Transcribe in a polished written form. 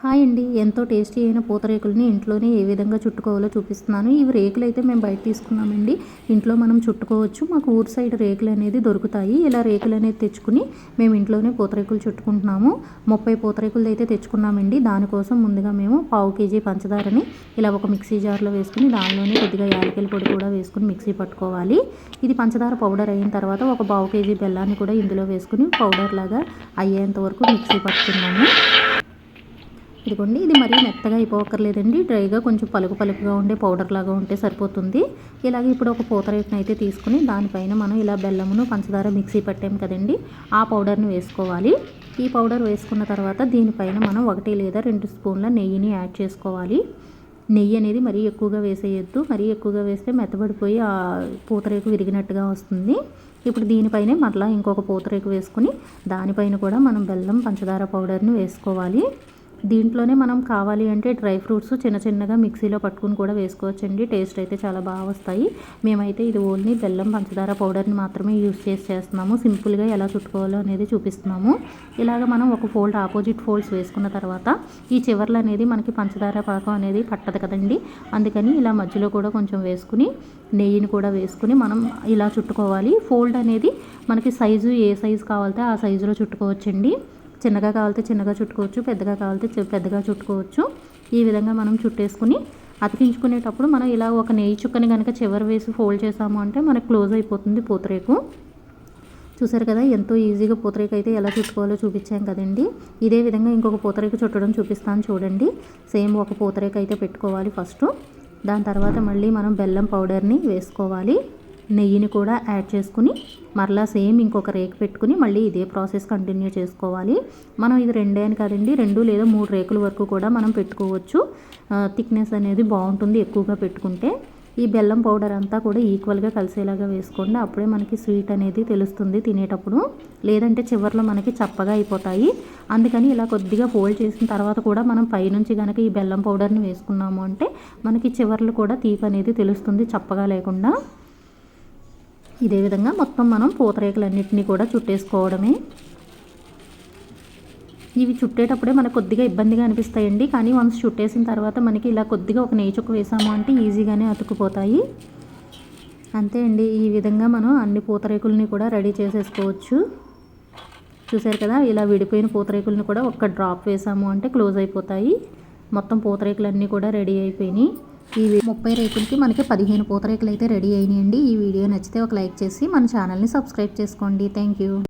Hi అండి, ఎంతో tasty అయిన పూతరేకుల్ని ఇంట్లోనే ఏ విధంగా చుట్టుకోవాలో చూపిస్తున్నాను. ఇవి రేకులు అయితే మేము బయట తీసుకున్నామండి. ఇంట్లో మనం చుట్టుకోవచ్చు. మాకు ఊరు సైడ్ రేకులు అనేది దొరుకుతాయి. ఇలా రేకులు అనేది తెచ్చుకుని మేము ఇంట్లోనే పూతరేకులు చుట్టుకుంటున్నాము. 30 పూతరేకులు అయితే తెచ్చుకున్నామండి. దానికోసం ముందుగా మేము 1/2 కేజీ పంచదారని ఇలా ఒక మిక్సీ జార్లో వేసుకుని దానిలోనే కొద్దిగా యాలకుల పొడి కూడా వేసుకుని మిక్సీ పట్టుకోవాలి. ఇది పంచదార పౌడర్ అయిన తర్వాత ఒక 1/2 కేజీ బెల్లాన్ని కూడా ఇందులో వేసుకుని పౌడర్ లాగా అయ్యేంత వరకు మిక్సీ పట్టుకున్నాము. ఇదిగోండి, ఇది మరీ మెత్తగా అయిపోకర్లేదండి. డ్రైగా కొంచెం పలుకుగా ఉండే పౌడర్ లాగా ఉంటే సరిపోతుంది. ఇలాగే ఇప్పుడు ఒక పూతరేకుని అయితే తీసుకుని దానిపైన మనం ఇలా బెల్లమును పంచదార మిక్సీ పట్టాం కదండి, ఆ పౌడర్ని వేసుకోవాలి. ఈ పౌడర్ వేసుకున్న తర్వాత దీనిపైన మనం 1 లేదా 2 స్పూన్ల నెయ్యిని యాడ్ చేసుకోవాలి. నెయ్యి అనేది మరీ ఎక్కువగా వేసేయద్దు. మరీ ఎక్కువగా వేస్తే మెత్తబడిపోయి ఆ పూతరేకు విరిగినట్టుగా వస్తుంది. ఇప్పుడు దీనిపైనే మరలా ఇంకొక పూతరేకు వేసుకుని దానిపైన కూడా మనం బెల్లం పంచదార పౌడర్ని వేసుకోవాలి. దీంట్లోనే మనం కావాలి అంటే డ్రై ఫ్రూట్స్ చిన్నగా మిక్సీలో పట్టుకుని కూడా వేసుకోవచ్చండి. టేస్ట్ అయితే చాలా బాగా వస్తాయి. మేమైతే ఇది ఓన్లీ బెల్లం పంచదార పౌడర్ని మాత్రమే యూస్ చేస్తున్నాము. సింపుల్గా ఎలా చుట్టుకోవాలో అనేది చూపిస్తున్నాము. ఇలాగ మనం ఒక ఫోల్డ్ ఆపోజిట్ ఫోల్డ్స్ వేసుకున్న తర్వాత ఈ చివర్లు అనేది మనకి పంచదార పాకం అనేది పట్టదు కదండి. అందుకని ఇలా మధ్యలో కూడా కొంచెం వేసుకుని నెయ్యిని కూడా వేసుకుని మనం ఇలా చుట్టుకోవాలి. ఫోల్డ్ అనేది మనకి సైజు ఏ సైజు కావాలితే ఆ సైజులో చుట్టుకోవచ్చండి. చిన్నగా కావాలితే చిన్నగా చుట్టుకోవచ్చు, పెద్దగా కావాలితే పెద్దగా చుట్టుకోవచ్చు. ఈ విధంగా మనం చుట్టేసుకుని అతికించుకునేటప్పుడు మనం ఇలా ఒక నెయ్యి చుక్కని కనుక చివరి వేసి ఫోల్డ్ చేసాము అంటే మనకు క్లోజ్ అయిపోతుంది పూతరేకు. చూసారు కదా, ఎంతో ఈజీగా పూతరేకు అయితే ఎలా చుట్టుకోవాలో చూపించాం కదండి. ఇదే విధంగా ఇంకొక పూతరేకు చుట్టడం చూపిస్తాను చూడండి. సేమ్ ఒక పూతరేకు అయితే పెట్టుకోవాలి ఫస్ట్. దాని తర్వాత మళ్ళీ మనం బెల్లం పౌడర్ని వేసుకోవాలి. నెయ్యిని కూడా యాడ్ చేసుకుని మరలా సేమ్ ఇంకొక రేకు పెట్టుకుని మళ్ళీ ఇదే ప్రాసెస్ కంటిన్యూ చేసుకోవాలి. మనం ఇది 2 అని కాదండి, 2 లేదా 3 రేకుల వరకు కూడా మనం పెట్టుకోవచ్చు. థిక్నెస్ అనేది బాగుంటుంది ఎక్కువగా పెట్టుకుంటే. ఈ బెల్లం పౌడర్ అంతా కూడా ఈక్వల్గా కలిసేలాగా వేసుకోండి. అప్పుడే మనకి స్వీట్ అనేది తెలుస్తుంది తినేటప్పుడు. లేదంటే చివర్లో మనకి చప్పగా అయిపోతాయి. అందుకని ఇలా కొద్దిగా ఫోల్డ్ చేసిన తర్వాత కూడా మనం పైనుంచి కనుక ఈ బెల్లం పౌడర్ని వేసుకున్నాము అంటే మనకి చివర్లు కూడా తీపి అనేది తెలుస్తుంది చప్పగా లేకుండా. ఇదే విధంగా మొత్తం మనం పూతరేకులన్నింటినీ కూడా చుట్టేసుకోవడమే. ఇవి చుట్టేటప్పుడే మనకు కొద్దిగా ఇబ్బందిగా అనిపిస్తాయండి. కానీ వన్స్ చుట్టేసిన తర్వాత మనకి ఇలా కొద్దిగా ఒక నెయ్యి చుక్క వేసాము అంటే ఈజీగానే అతుక్కుపోతాయి. అంతే అండి, ఈ విధంగా మనం అన్ని పూతరేకుల్ని కూడా రెడీ చేసేసుకోవచ్చు. చూసారు కదా, ఇలా విడిపోయిన పూతరేకుల్ని కూడా ఒక్క డ్రాప్ వేసాము అంటే క్లోజ్ అయిపోతాయి. మొత్తం పూతరేకులన్నీ కూడా రెడీ అయిపోయినాయి. ఈ 30 రేకులకి మనకి 15 పూతరేకులు అయితే రెడీ అయినాయండి. ఈ వీడియో నచ్చితే ఒక లైక్ చేసి మన ఛానల్ని సబ్స్క్రైబ్ చేసుకోండి. Thank you.